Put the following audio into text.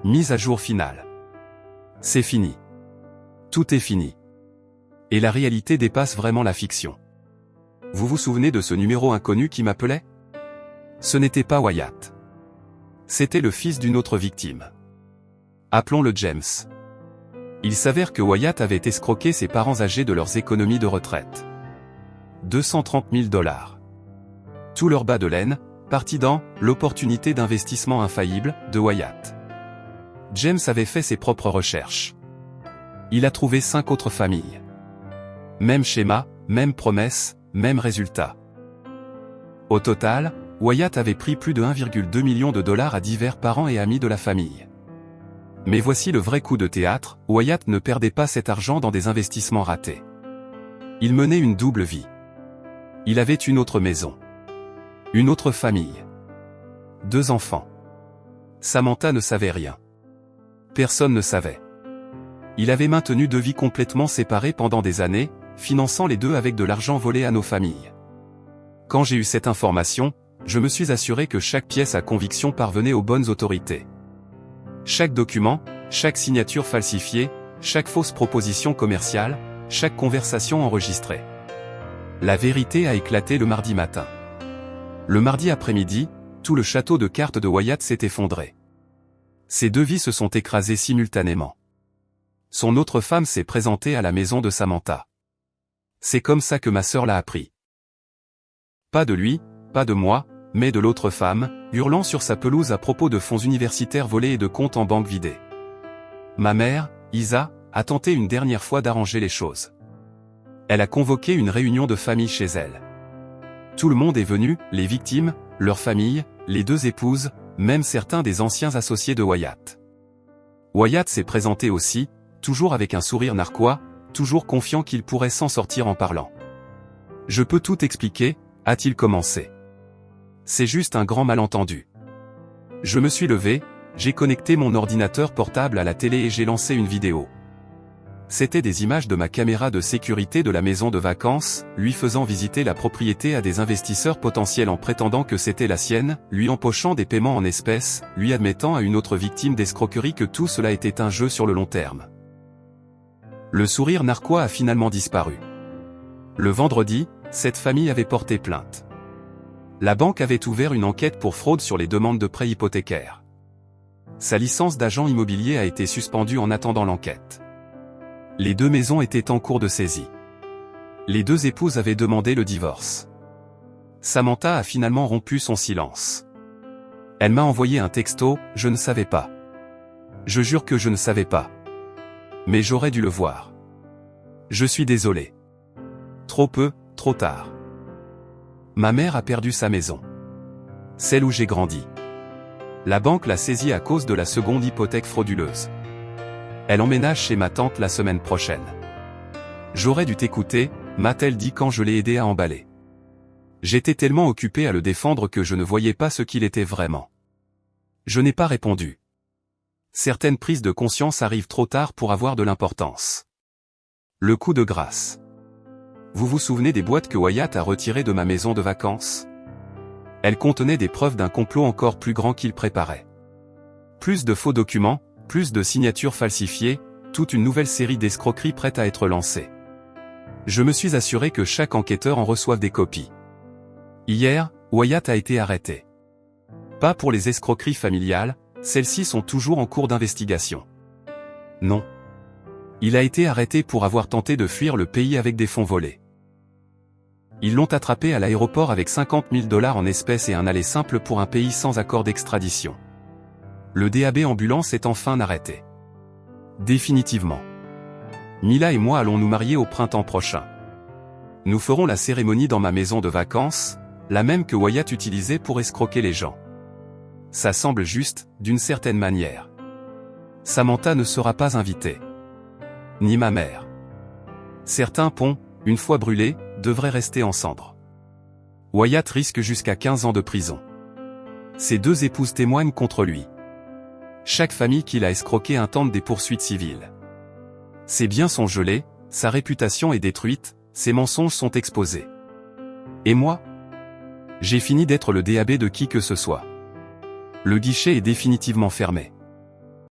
Mise à jour finale. C'est fini. Tout est fini. Et la réalité dépasse vraiment la fiction. Vous vous souvenez de ce numéro inconnu qui m'appelait? Ce n'était pas Wyatt. C'était le fils d'une autre victime. Appelons-le James. Il s'avère que Wyatt avait escroqué ses parents âgés de leurs économies de retraite. 230 000 $. Tout leur bas de laine, parti dans « l'opportunité d'investissement infaillible » de Wyatt. James avait fait ses propres recherches. Il a trouvé 5 autres familles. Même schéma, même promesse, même résultat. Au total, Wyatt avait pris plus de 1,2 million de $ à divers parents et amis de la famille. Mais voici le vrai coup de théâtre, Wyatt ne perdait pas cet argent dans des investissements ratés. Il menait une double vie. Il avait une autre maison. Une autre famille. 2 enfants. Samantha ne savait rien. Personne ne savait. Il avait maintenu 2 vies complètement séparées pendant des années, finançant les 2 avec de l'argent volé à nos familles. Quand j'ai eu cette information, je me suis assuré que chaque pièce à conviction parvenait aux bonnes autorités. Chaque document, chaque signature falsifiée, chaque fausse proposition commerciale, chaque conversation enregistrée. La vérité a éclaté le mardi matin. Le mardi après-midi, tout le château de cartes de Wyatt s'est effondré. Ses 2 vies se sont écrasées simultanément. Son autre femme s'est présentée à la maison de Samantha. C'est comme ça que ma sœur l'a appris. Pas de lui, pas de moi, mais de l'autre femme, hurlant sur sa pelouse à propos de fonds universitaires volés et de comptes en banque vidés. Ma mère, Isa, a tenté une dernière fois d'arranger les choses. Elle a convoqué une réunion de famille chez elle. Tout le monde est venu, les victimes, leurs familles, les 2 épouses, même certains des anciens associés de Wyatt. Wyatt s'est présenté aussi, toujours avec un sourire narquois, toujours confiant qu'il pourrait s'en sortir en parlant. Je peux tout expliquer, a-t-il commencé. C'est juste un grand malentendu. Je me suis levé, j'ai connecté mon ordinateur portable à la télé et j'ai lancé une vidéo. C'était des images de ma caméra de sécurité de la maison de vacances, lui faisant visiter la propriété à des investisseurs potentiels en prétendant que c'était la sienne, lui empochant des paiements en espèces, lui admettant à une autre victime d'escroquerie que tout cela était un jeu sur le long terme. Le sourire narquois a finalement disparu. Le vendredi, cette famille avait porté plainte. La banque avait ouvert une enquête pour fraude sur les demandes de prêts hypothécaires. Sa licence d'agent immobilier a été suspendue en attendant l'enquête. Les 2 maisons étaient en cours de saisie. Les 2 épouses avaient demandé le divorce. Samantha a finalement rompu son silence. Elle m'a envoyé un texto, je ne savais pas. Je jure que je ne savais pas. Mais j'aurais dû le voir. Je suis désolé. Trop peu, trop tard. Ma mère a perdu sa maison. Celle où j'ai grandi. La banque l'a saisie à cause de la seconde hypothèque frauduleuse. Elle emménage chez ma tante la semaine prochaine. J'aurais dû t'écouter, m'a-t-elle dit quand je l'ai aidé à emballer. J'étais tellement occupé à le défendre que je ne voyais pas ce qu'il était vraiment. Je n'ai pas répondu. Certaines prises de conscience arrivent trop tard pour avoir de l'importance. Le coup de grâce. Vous vous souvenez des boîtes que Wyatt a retirées de ma maison de vacances? Elles contenaient des preuves d'un complot encore plus grand qu'il préparait. Plus de faux documents, plus de signatures falsifiées, toute une nouvelle série d'escroqueries prête à être lancée. Je me suis assuré que chaque enquêteur en reçoive des copies. Hier, Wyatt a été arrêté. Pas pour les escroqueries familiales, celles-ci sont toujours en cours d'investigation. Non. Il a été arrêté pour avoir tenté de fuir le pays avec des fonds volés. Ils l'ont attrapé à l'aéroport avec 50 000 $ en espèces et un aller simple pour un pays sans accord d'extradition. Le DAB ambulance est enfin arrêté. Définitivement. Mila et moi allons nous marier au printemps prochain. Nous ferons la cérémonie dans ma maison de vacances, la même que Wyatt utilisait pour escroquer les gens. Ça semble juste, d'une certaine manière. Samantha ne sera pas invitée. Ni ma mère. Certains ponts, une fois brûlés, devraient rester en cendres. Wyatt risque jusqu'à 15 ans de prison. Ses 2 épouses témoignent contre lui. Chaque famille qu'il a escroquée intente des poursuites civiles. Ses biens sont gelés, sa réputation est détruite, ses mensonges sont exposés. Et moi? J'ai fini d'être le DAB de qui que ce soit. Le guichet est définitivement fermé.